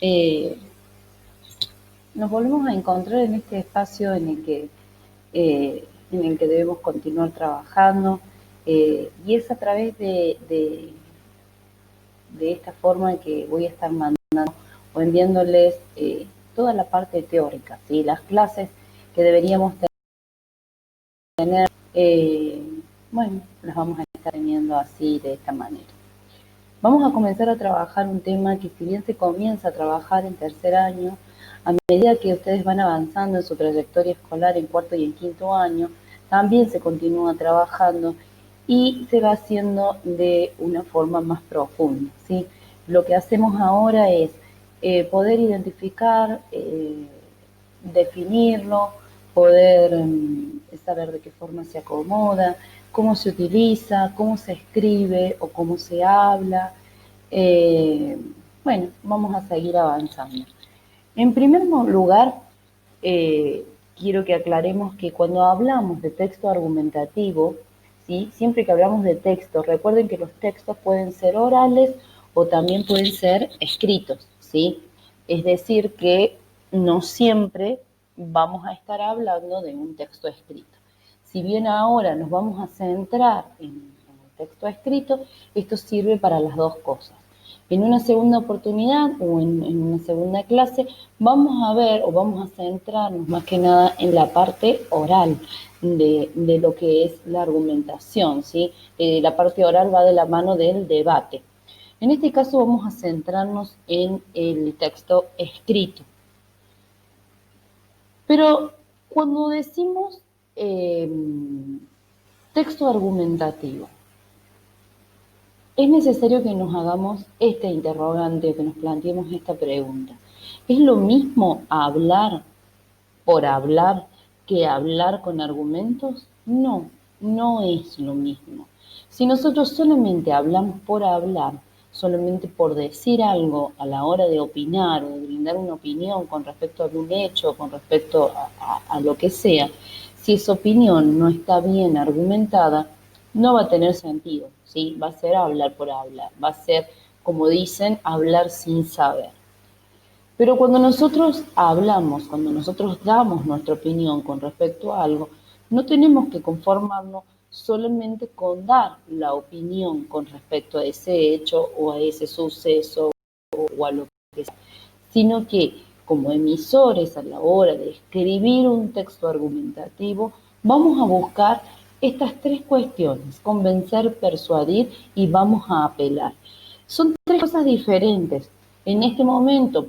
Eh, Nos volvemos a encontrar en este espacio en el que debemos continuar trabajando, y es a través de esta forma que voy a estar mandando o enviándoles toda la parte teórica, ¿sí? Las clases que deberíamos tener, bueno, las vamos a estar teniendo así, de esta manera. Vamos a comenzar a trabajar un tema que, si bien se comienza a trabajar en tercer año, a medida que ustedes van avanzando en su trayectoria escolar en cuarto y en quinto año, también se continúa trabajando y se va haciendo de una forma más profunda, ¿sí? Lo que hacemos ahora es poder identificar, definirlo, poder saber de qué forma se acomoda, cómo se utiliza, cómo se escribe o cómo se habla. Eh, bueno, vamos a seguir avanzando. En primer lugar, quiero que aclaremos que cuando hablamos de texto argumentativo, ¿sí? Siempre que hablamos de texto, recuerden que los textos pueden ser orales o también pueden ser escritos, ¿sí? Es decir, que no siempre vamos a estar hablando de un texto escrito. Si bien ahora nos vamos a centrar en el texto escrito, esto sirve para las dos cosas. En una segunda oportunidad o en una segunda clase vamos a ver o vamos a centrarnos más que nada en la parte oral de lo que es la argumentación, ¿sí? La parte oral va de la mano del debate. En este caso vamos a centrarnos en el texto escrito. Pero cuando decimos eh, texto argumentativo, es necesario que nos hagamos este interrogante, que nos planteemos esta pregunta. ¿Es lo mismo hablar por hablar que hablar con argumentos? No, no es lo mismo. Si nosotros solamente hablamos por hablar, solamente por decir algo a la hora de opinar o de brindar una opinión con respecto a algún hecho, con respecto a lo que sea, si esa opinión no está bien argumentada, no va a tener sentido, ¿sí? Va a ser hablar por hablar, va a ser, como dicen, hablar sin saber. Pero cuando nosotros hablamos, cuando nosotros damos nuestra opinión con respecto a algo, no tenemos que conformarnos solamente con dar la opinión con respecto a ese hecho o a ese suceso o a lo que sea, sino que como emisores a la hora de escribir un texto argumentativo, vamos a buscar estas tres cuestiones: convencer, persuadir y vamos a apelar. Son tres cosas diferentes. En este momento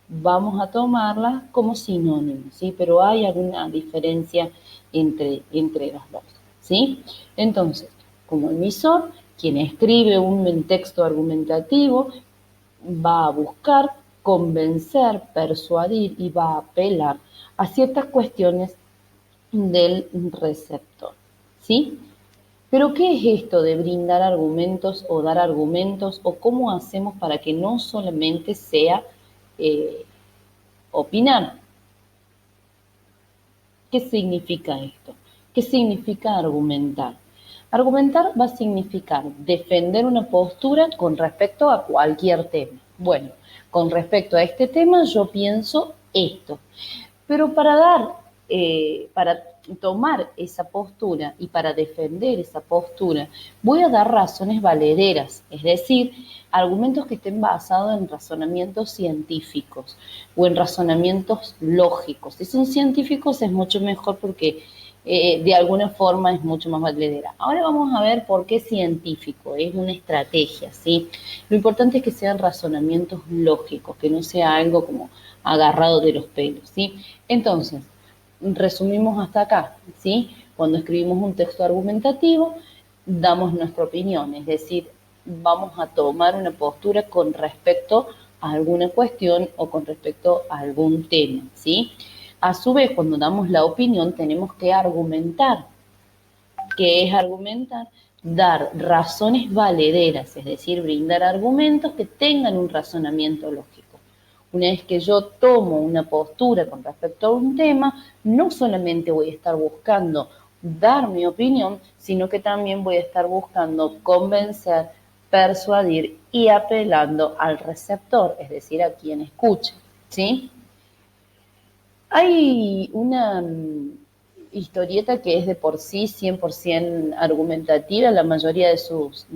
vamos a tomarlas como sinónimos, ¿sí? Pero hay alguna diferencia entre las dos, ¿sí? Entonces, como emisor, quien escribe un texto argumentativo va a buscar convencer, persuadir y va a apelar a ciertas cuestiones del receptor, ¿sí? Pero ¿qué es esto de brindar argumentos o dar argumentos, o cómo hacemos para que no solamente sea eh, opinar? ¿Qué significa esto? ¿Qué significa argumentar? Argumentar va a significar defender una postura con respecto a cualquier tema. Bueno, con respecto a este tema yo pienso esto. Pero para tomar esa postura y para defender esa postura, voy a dar razones valederas, es decir, argumentos que estén basados en razonamientos científicos o en razonamientos lógicos. Si son científicos es mucho mejor porque de alguna forma es mucho más valedera. Ahora vamos a ver por qué científico, es una estrategia, ¿sí? Lo importante es que sean razonamientos lógicos, que no sea algo como agarrado de los pelos, ¿sí? Entonces, resumimos hasta acá, ¿sí? Cuando escribimos un texto argumentativo, damos nuestra opinión, es decir, vamos a tomar una postura con respecto a alguna cuestión o con respecto a algún tema, ¿sí? A su vez, cuando damos la opinión, tenemos que argumentar. ¿Qué es argumentar? Dar razones valederas, es decir, brindar argumentos que tengan un razonamiento lógico. Una vez que yo tomo una postura con respecto a un tema, no solamente voy a estar buscando dar mi opinión, sino que también voy a estar buscando convencer, persuadir y apelando al receptor, es decir, a quien escucha, ¿sí? Hay una historieta que es de por sí 100% argumentativa, la mayoría de sus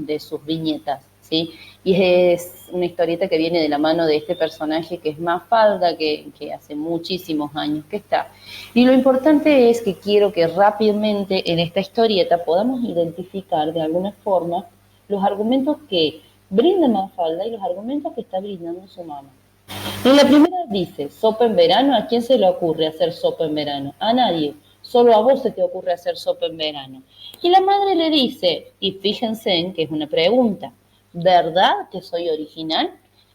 viñetas, ¿sí? Y es una historieta que viene de la mano de este personaje que es Mafalda, que hace muchísimos años que está. Y lo importante es que quiero que rápidamente en esta historieta podamos identificar de alguna forma los argumentos que brinda Mafalda y los argumentos que está brindando su mamá. En la primera dice, sopa en verano, ¿a quién se le ocurre hacer sopa en verano? A nadie, solo a vos se te ocurre hacer sopa en verano. Y la madre le dice, y fíjense en que es una pregunta, ¿verdad que soy original?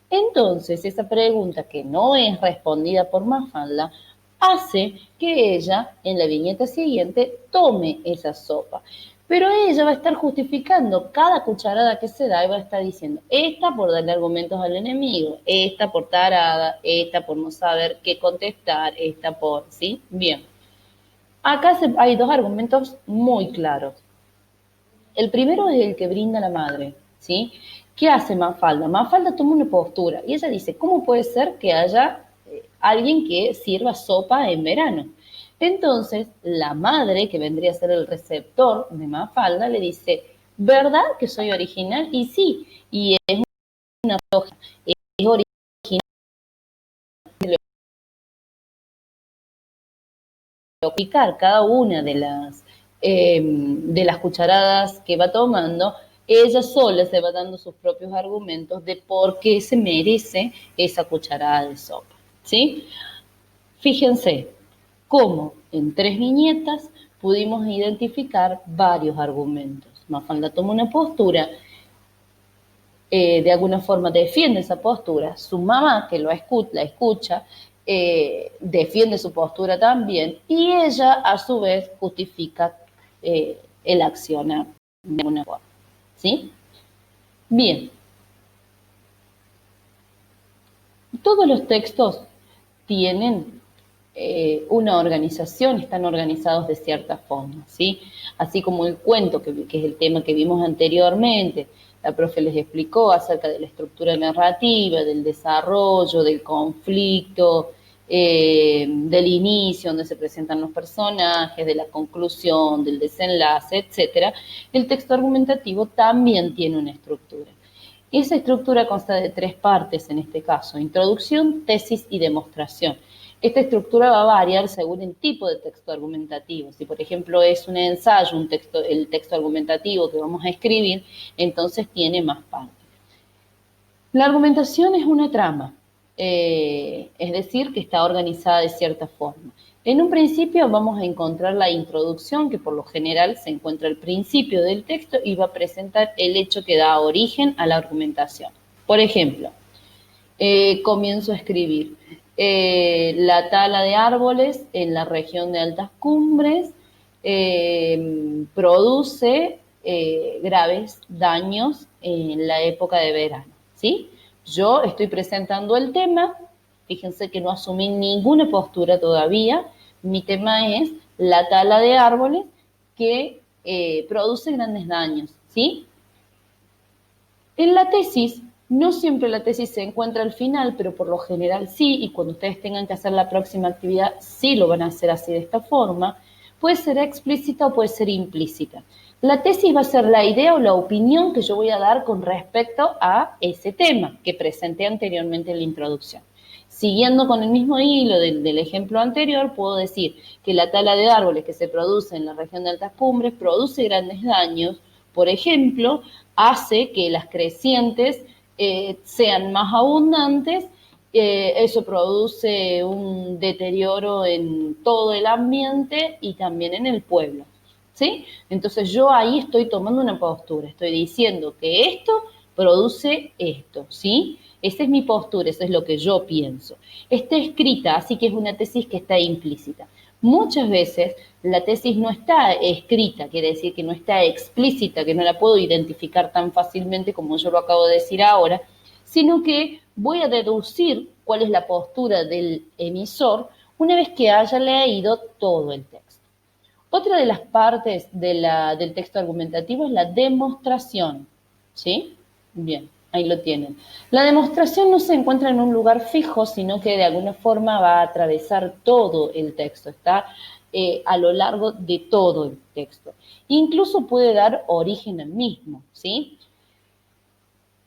Entonces esa pregunta que no es respondida por Mafalda hace que ella en la viñeta siguiente tome esa sopa. Pero ella va a estar justificando cada cucharada que se da y va a estar diciendo, esta por darle argumentos al enemigo, esta por tarada, esta por no saber qué contestar, esta por, ¿sí? Bien. Acá hay dos argumentos muy claros. El primero es el que brinda la madre, ¿sí? ¿Qué hace Mafalda? Mafalda toma una postura y ella dice, ¿cómo puede ser que haya alguien que sirva sopa en verano? Entonces, la madre, que vendría a ser el receptor de Mafalda, le dice, ¿verdad que soy original? Y sí, y es una soja, es original picar cada una de las cucharadas que va tomando, ella sola se va dando sus propios argumentos de por qué se merece esa cucharada de sopa, ¿sí? Fíjense cómo en 3 viñetas pudimos identificar varios argumentos. Mafalda toma una postura, de alguna forma defiende esa postura, su mamá, que la escucha, defiende su postura también, y ella a su vez justifica el accionar de alguna forma. ¿Sí? Bien, todos los textos tienen una organización, están organizados de cierta forma, ¿sí? Así como el cuento, que es el tema que vimos anteriormente, la profe les explicó acerca de la estructura narrativa, del desarrollo, del conflicto, del inicio, donde se presentan los personajes, de la conclusión, del desenlace, etcétera. El texto argumentativo también tiene una estructura. Esa estructura consta de 3 partes en este caso, introducción, tesis y demostración. Esta estructura va a variar según el tipo de texto argumentativo. Si, por ejemplo, es un ensayo, el texto argumentativo que vamos a escribir, entonces tiene más partes. La argumentación es una trama, es decir, que está organizada de cierta forma. En un principio vamos a encontrar la introducción, que por lo general se encuentra al principio del texto y va a presentar el hecho que da origen a la argumentación. Por ejemplo, comienzo a escribir. La tala de árboles en la región de altas cumbres produce graves daños en la época de verano, ¿sí? Yo estoy presentando el tema, fíjense que no asumí ninguna postura todavía, mi tema es la tala de árboles que produce grandes daños, ¿sí? En la tesis, no siempre la tesis se encuentra al final, pero por lo general sí, y cuando ustedes tengan que hacer la próxima actividad, sí lo van a hacer así de esta forma, puede ser explícita o puede ser implícita. La tesis va a ser la idea o la opinión que yo voy a dar con respecto a ese tema que presenté anteriormente en la introducción. Siguiendo con el mismo hilo del ejemplo anterior, puedo decir que la tala de árboles que se produce en la región de altas cumbres produce grandes daños, por ejemplo, hace que las crecientes sean más abundantes, eso produce un deterioro en todo el ambiente y también en el pueblo, ¿sí? Entonces yo ahí estoy tomando una postura, estoy diciendo que esto produce esto, ¿sí? Esa es mi postura, eso es lo que yo pienso. Está escrita, así que es una tesis que está implícita. Muchas veces la tesis no está escrita, quiere decir que no está explícita, que no la puedo identificar tan fácilmente como yo lo acabo de decir ahora, sino que voy a deducir cuál es la postura del emisor una vez que haya leído todo el texto. Otra de las partes del texto argumentativo es la demostración, ¿sí? Bien, ahí lo tienen. La demostración no se encuentra en un lugar fijo, sino que de alguna forma va a atravesar todo el texto, está a lo largo de todo el texto. Incluso puede dar origen al mismo, ¿sí?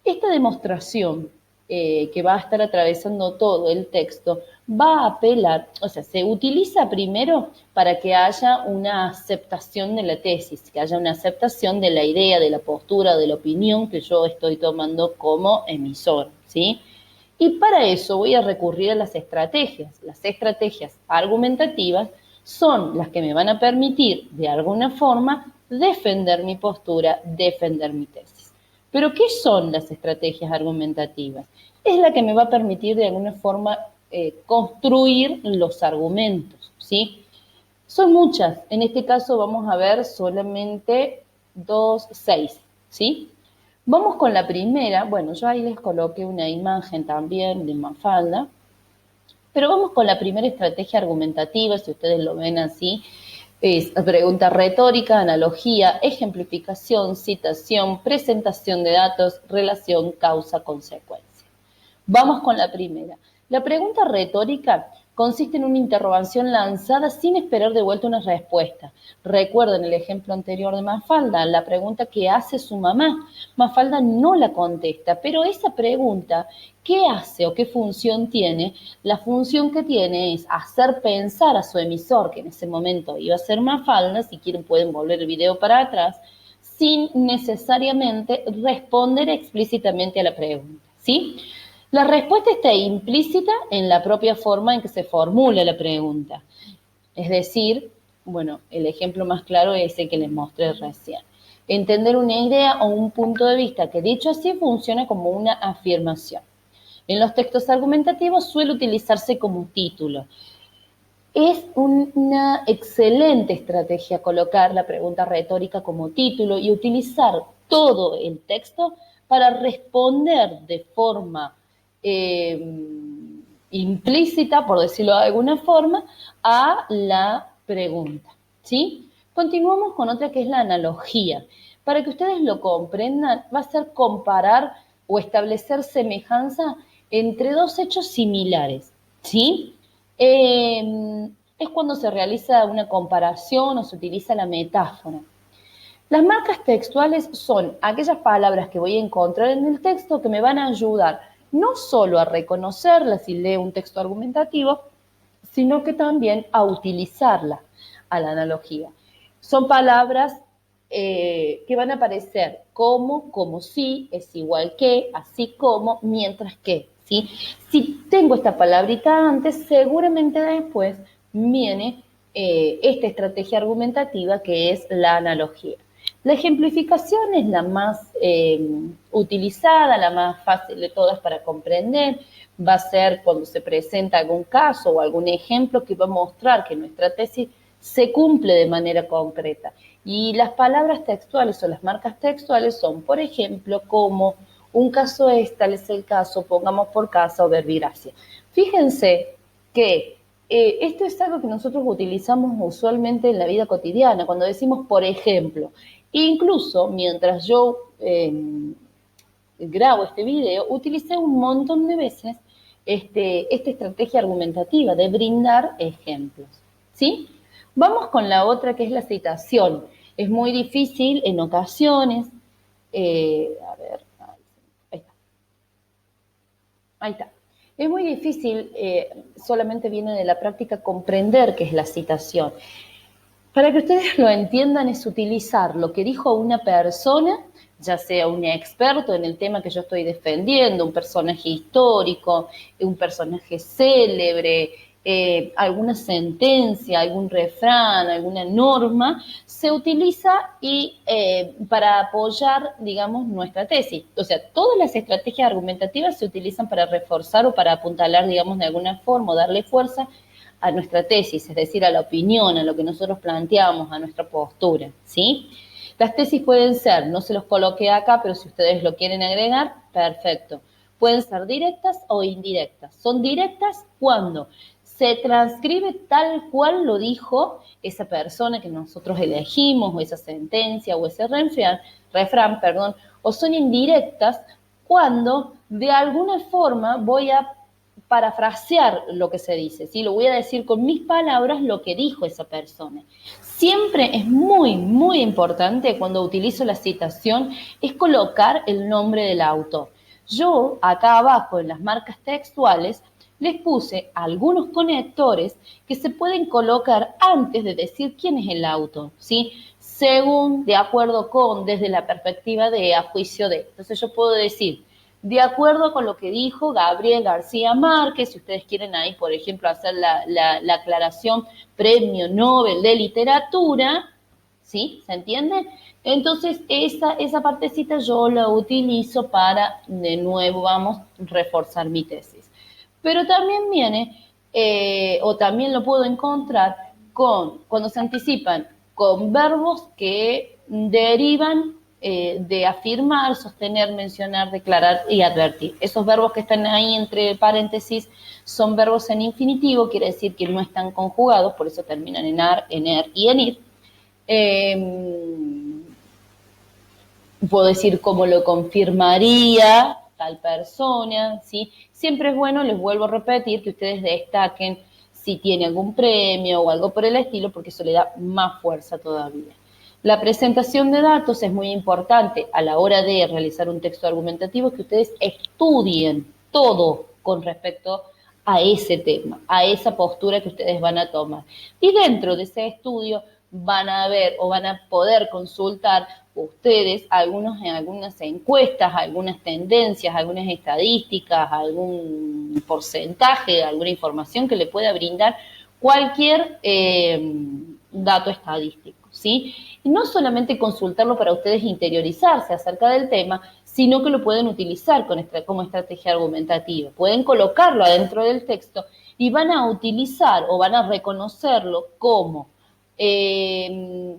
Esta demostración que va a estar atravesando todo el texto va a apelar, o sea, se utiliza primero para que haya una aceptación de la tesis, que haya una aceptación de la idea, de la postura, de la opinión que yo estoy tomando como emisor, ¿sí? Y para eso voy a recurrir a las estrategias. Las estrategias argumentativas son las que me van a permitir, de alguna forma, defender mi postura, defender mi tesis. Pero, ¿qué son las estrategias argumentativas? Es la que me va a permitir, de alguna forma, construir los argumentos, ¿sí? Son muchas. En este caso vamos a ver solamente 6, ¿sí? Vamos con la primera. Bueno, yo ahí les coloqué una imagen también de Mafalda. Pero vamos con la primera estrategia argumentativa, si ustedes lo ven así. Es pregunta retórica, analogía, ejemplificación, citación, presentación de datos, relación, causa, consecuencia. Vamos con la primera. La pregunta retórica consiste en una interrogación lanzada sin esperar de vuelta una respuesta. Recuerden el ejemplo anterior de Mafalda, la pregunta que hace su mamá. Mafalda no la contesta, pero esa pregunta, ¿qué hace o qué función tiene? La función que tiene es hacer pensar a su emisor, que en ese momento iba a ser Mafalda, si quieren pueden volver el video para atrás, sin necesariamente responder explícitamente a la pregunta, ¿sí? La respuesta está implícita en la propia forma en que se formula la pregunta. Es decir, bueno, el ejemplo más claro es el que les mostré recién. Entender una idea o un punto de vista que dicho así funciona como una afirmación. En los textos argumentativos suele utilizarse como título. Es una excelente estrategia colocar la pregunta retórica como título y utilizar todo el texto para responder de forma implícita, por decirlo de alguna forma, a la pregunta, ¿sí? Continuamos con otra que es la analogía. Para que ustedes lo comprendan, va a ser comparar o establecer semejanza entre dos hechos similares, ¿sí? Es cuando se realiza una comparación o se utiliza la metáfora. Las marcas textuales son aquellas palabras que voy a encontrar en el texto que me van a ayudar no solo a reconocerlas si leo un texto argumentativo, sino que también a utilizarla, a la analogía. Son palabras que van a aparecer como si, es igual que, así como, mientras que, ¿sí? Si tengo esta palabrita antes, seguramente después viene esta estrategia argumentativa que es la analogía. La ejemplificación es la más utilizada, la más fácil de todas para comprender. Va a ser cuando se presenta algún caso o algún ejemplo que va a mostrar que nuestra tesis se cumple de manera concreta. Y las palabras textuales o las marcas textuales son, por ejemplo, como un caso es, tal es el caso, pongamos por caso o verbigracia. Fíjense que esto es algo que nosotros utilizamos usualmente en la vida cotidiana, cuando decimos por ejemplo. Incluso mientras yo grabo este video, utilicé un montón de veces esta estrategia argumentativa de brindar ejemplos, ¿sí? Vamos con la otra que es la citación. Es muy difícil en ocasiones, a ver, ahí está. Ahí está. Es muy difícil, solamente viene de la práctica, comprender qué es la citación. Para que ustedes lo entiendan, es utilizar lo que dijo una persona, ya sea un experto en el tema que yo estoy defendiendo, un personaje histórico, un personaje célebre, alguna sentencia, algún refrán, alguna norma, se utiliza y para apoyar, digamos, nuestra tesis. O sea, todas las estrategias argumentativas se utilizan para reforzar o para apuntalar, digamos, de alguna forma o darle fuerza a nuestra tesis, es decir, a la opinión, a lo que nosotros planteamos, a nuestra postura, ¿sí? Las tesis pueden ser, no se los coloqué acá, pero si ustedes lo quieren agregar, perfecto. Pueden ser directas o indirectas. Son directas cuando se transcribe tal cual lo dijo esa persona que nosotros elegimos, o esa sentencia, o ese refrán, o son indirectas cuando de alguna forma voy a parafrasear lo que se dice, ¿sí? Lo voy a decir con mis palabras lo que dijo esa persona. Siempre es muy, muy importante cuando utilizo la citación es colocar el nombre del autor. Yo acá abajo en las marcas textuales les puse algunos conectores que se pueden colocar antes de decir quién es el autor, ¿sí? Según, de acuerdo con, desde la perspectiva de, a juicio de. Entonces yo puedo decir, de acuerdo con lo que dijo Gabriel García Márquez, si ustedes quieren ahí, por ejemplo, hacer la aclaración, Premio Nobel de Literatura, ¿sí? ¿Se entiende? Entonces, esa partecita yo la utilizo para, de nuevo, vamos, reforzar mi tesis. Pero también viene, o también lo puedo encontrar cuando se anticipan con verbos que derivan de afirmar, sostener, mencionar, declarar y advertir. Esos verbos que están ahí entre paréntesis son verbos en infinitivo, quiere decir que no están conjugados, por eso terminan en ar, en er y en ir. Puedo decir cómo lo confirmaría tal persona, ¿sí? Siempre es bueno, les vuelvo a repetir, que ustedes destaquen si tiene algún premio o algo por el estilo, porque eso le da más fuerza todavía. La presentación de datos es muy importante a la hora de realizar un texto argumentativo, que ustedes estudien todo con respecto a ese tema, a esa postura que ustedes van a tomar. Y dentro de ese estudio van a ver o van a poder consultar ustedes algunas encuestas, algunas tendencias, algunas estadísticas, algún porcentaje, alguna información que le pueda brindar cualquier dato estadístico, ¿sí? Y no solamente consultarlo para ustedes interiorizarse acerca del tema, sino que lo pueden utilizar como estrategia argumentativa. Pueden colocarlo adentro del texto y van a utilizar o van a reconocerlo como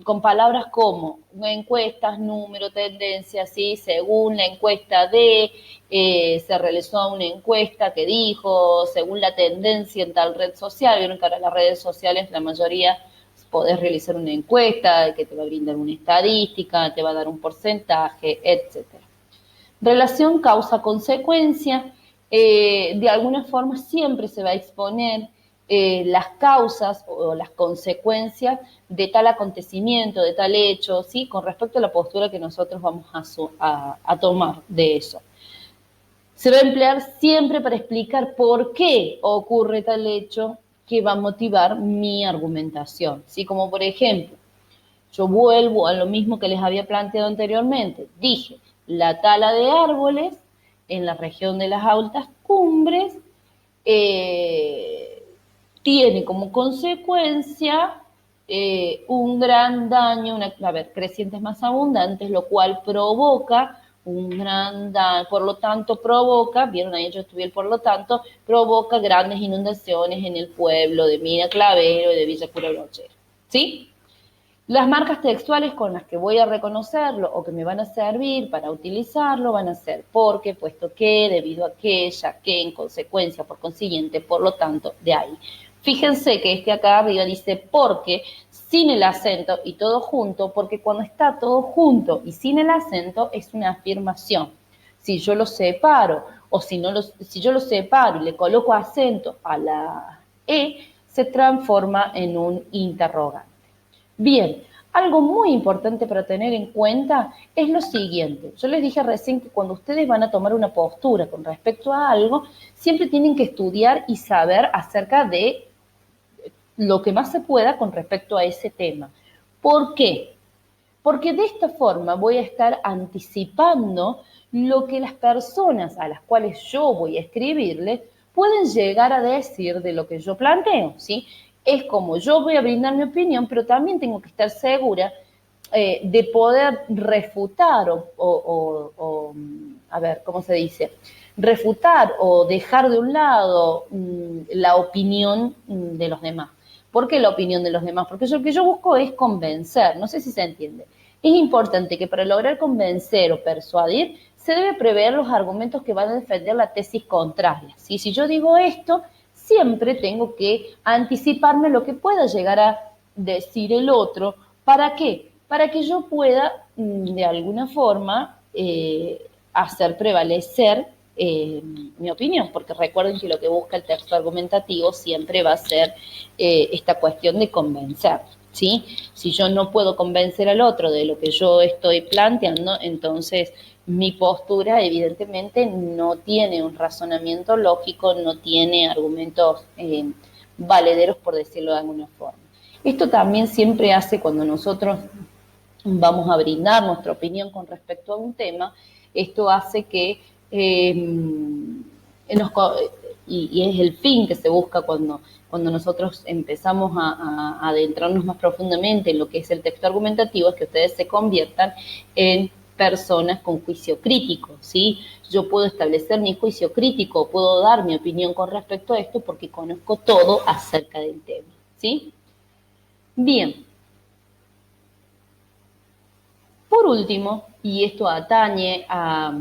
con palabras como encuestas, número, tendencia, ¿sí? Según la encuesta se realizó una encuesta que dijo, según la tendencia en tal red social. Vieron que ahora las redes sociales, la mayoría, podés realizar una encuesta que te va a brindar una estadística, te va a dar un porcentaje, etcétera. Relación causa-consecuencia, de alguna forma siempre se va a exponer las causas o las consecuencias de tal acontecimiento, de tal hecho, ¿sí? Con respecto a la postura que nosotros vamos a tomar de eso. Se va a emplear siempre para explicar por qué ocurre tal hecho que va a motivar mi argumentación, ¿sí? Como por ejemplo, yo vuelvo a lo mismo que les había planteado anteriormente. Dije, la tala de árboles en la región de las altas cumbres tiene como consecuencia un gran daño, crecientes más abundantes, lo cual provoca un gran daño, por lo tanto provoca, vieron ahí yo estuve el por lo tanto, provoca grandes inundaciones en el pueblo de Mina Clavero y de Villa Cura Brochero, ¿sí? Las marcas textuales con las que voy a reconocerlo o que me van a servir para utilizarlo van a ser porque, puesto que, debido a que, ya que, en consecuencia, por consiguiente, por lo tanto, de ahí. Fíjense que acá arriba dice porque, sin el acento y todo junto, porque cuando está todo junto y sin el acento es una afirmación. Si yo lo separo o si yo lo separo y le coloco acento a la E, se transforma en un interrogante. Bien, algo muy importante para tener en cuenta es lo siguiente. Yo les dije recién que cuando ustedes van a tomar una postura con respecto a algo, siempre tienen que estudiar y saber acerca de lo que más se pueda con respecto a ese tema. ¿Por qué? Porque de esta forma voy a estar anticipando lo que las personas a las cuales yo voy a escribirle pueden llegar a decir de lo que yo planteo, ¿sí? Es como yo voy a brindar mi opinión, pero también tengo que estar segura de poder refutar a ver, ¿cómo se dice? Refutar o dejar de un lado la opinión de los demás. ¿Por qué la opinión de los demás? Porque lo que yo busco es convencer, no sé si se entiende. Es importante que para lograr convencer o persuadir se debe prever los argumentos que van a defender la tesis contraria. ¿Sí? Si yo digo esto, siempre tengo que anticiparme lo que pueda llegar a decir el otro. ¿Para qué? Para que yo pueda, de alguna forma, hacer prevalecer mi opinión, porque recuerden que lo que busca el texto argumentativo siempre va a ser esta cuestión de convencer, ¿sí? Si yo no puedo convencer al otro de lo que yo estoy planteando, entonces mi postura evidentemente no tiene un razonamiento lógico, no tiene argumentos valederos, por decirlo de alguna forma. Esto también siempre hace cuando nosotros vamos a brindar nuestra opinión con respecto a un tema, esto hace que nos, y es el fin que se busca cuando nosotros empezamos a adentrarnos más profundamente en lo que es el texto argumentativo, es que ustedes se conviertan en personas con juicio crítico, ¿sí? Yo puedo establecer mi juicio crítico, puedo dar mi opinión con respecto a esto porque conozco todo acerca del tema, ¿sí? Bien. Por último, y esto atañe a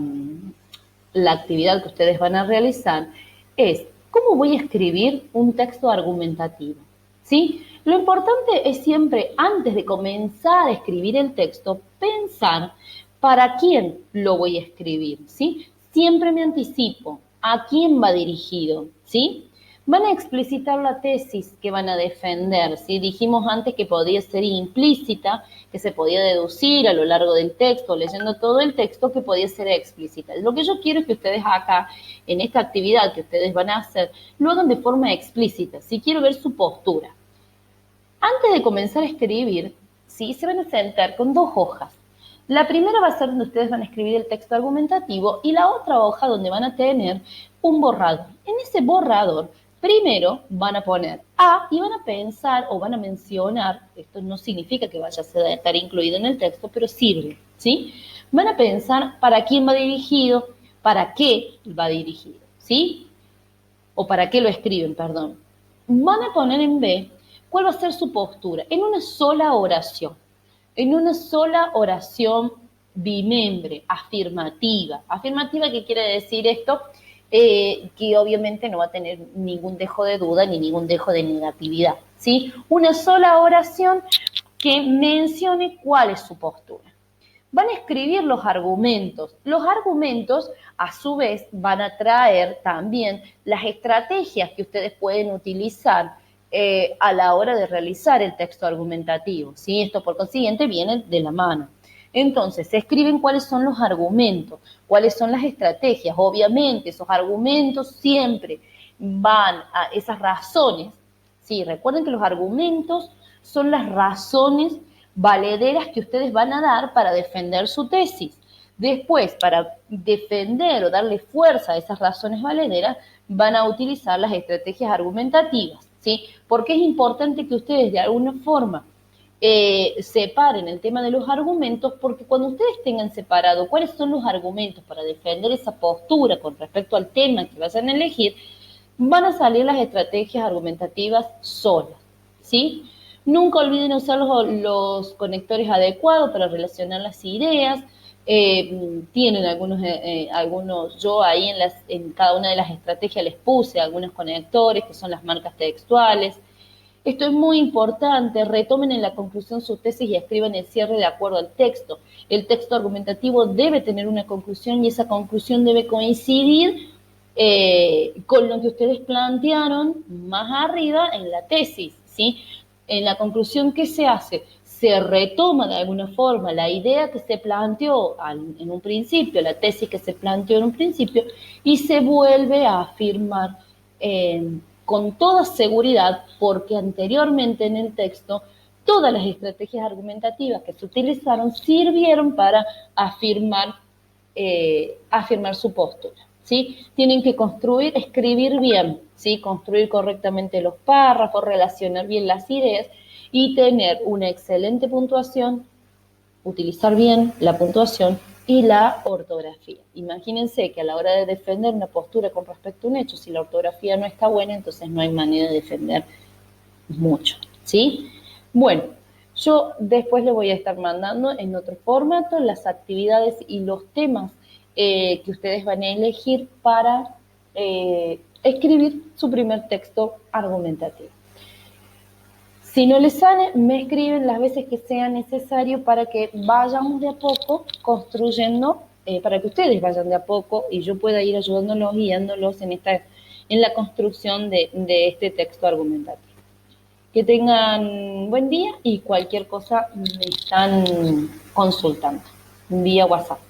la actividad que ustedes van a realizar, es cómo voy a escribir un texto argumentativo, ¿sí? Lo importante es siempre, antes de comenzar a escribir el texto, pensar para quién lo voy a escribir, ¿sí? Siempre me anticipo a quién va dirigido, ¿sí? Van a explicitar la tesis que van a defender, ¿sí? Dijimos antes que podía ser implícita, que se podía deducir a lo largo del texto, leyendo todo el texto, que podía ser explícita. Lo que yo quiero es que ustedes acá, en esta actividad que ustedes van a hacer, lo hagan de forma explícita, ¿sí? Quiero ver su postura. Antes de comenzar a escribir, ¿sí? Se van a sentar con dos hojas. La primera va a ser donde ustedes van a escribir el texto argumentativo y la otra hoja donde van a tener un borrador. En ese borrador, primero van a poner A y van a pensar o van a mencionar, esto no significa que vaya a estar incluido en el texto, pero sirve, ¿sí? Van a pensar para quién va dirigido, para qué va dirigido, ¿sí? O para qué lo escriben, perdón. Van a poner en B cuál va a ser su postura en una sola oración. En una sola oración bimembre, afirmativa. Afirmativa, ¿qué quiere decir esto? Que obviamente no va a tener ningún dejo de duda ni ningún dejo de negatividad, ¿sí? Una sola oración que mencione cuál es su postura. Van a escribir los argumentos. Los argumentos, a su vez, van a traer también las estrategias que ustedes pueden utilizar a la hora de realizar el texto argumentativo, ¿sí? Esto, por consiguiente, viene de la mano. Entonces, se escriben cuáles son los argumentos, cuáles son las estrategias. Obviamente, esos argumentos siempre van a esas razones, ¿sí? Recuerden que los argumentos son las razones valederas que ustedes van a dar para defender su tesis. Después, para defender o darle fuerza a esas razones valederas, van a utilizar las estrategias argumentativas, ¿sí? Porque es importante que ustedes de alguna forma separen el tema de los argumentos, porque cuando ustedes tengan separado cuáles son los argumentos para defender esa postura con respecto al tema que vayan a elegir, van a salir las estrategias argumentativas solas, ¿sí? Nunca olviden usar los conectores adecuados para relacionar las ideas. Tienen algunos, yo ahí en cada una de las estrategias les puse algunos conectores que son las marcas textuales. Esto es muy importante, retomen en la conclusión su tesis y escriban el cierre de acuerdo al texto. El texto argumentativo debe tener una conclusión y esa conclusión debe coincidir con lo que ustedes plantearon más arriba en la tesis, ¿sí? En la conclusión, ¿qué se hace? Se retoma de alguna forma la idea que se planteó en un principio, la tesis que se planteó en un principio, y se vuelve a afirmar con toda seguridad, porque anteriormente en el texto todas las estrategias argumentativas que se utilizaron sirvieron para afirmar su postura, ¿sí? Tienen que construir, escribir bien, ¿sí? Construir correctamente los párrafos, relacionar bien las ideas y tener una excelente puntuación, utilizar bien la puntuación y la ortografía. Imagínense que a la hora de defender una postura con respecto a un hecho, si la ortografía no está buena, entonces no hay manera de defender mucho, ¿sí? Bueno, yo después le voy a estar mandando en otro formato las actividades y los temas que ustedes van a elegir para escribir su primer texto argumentativo. Si no les sale, me escriben las veces que sea necesario para que vayamos de a poco construyendo, para que ustedes vayan de a poco y yo pueda ir ayudándolos, guiándolos en la construcción de este texto argumentativo. Que tengan buen día y cualquier cosa me están consultando vía WhatsApp.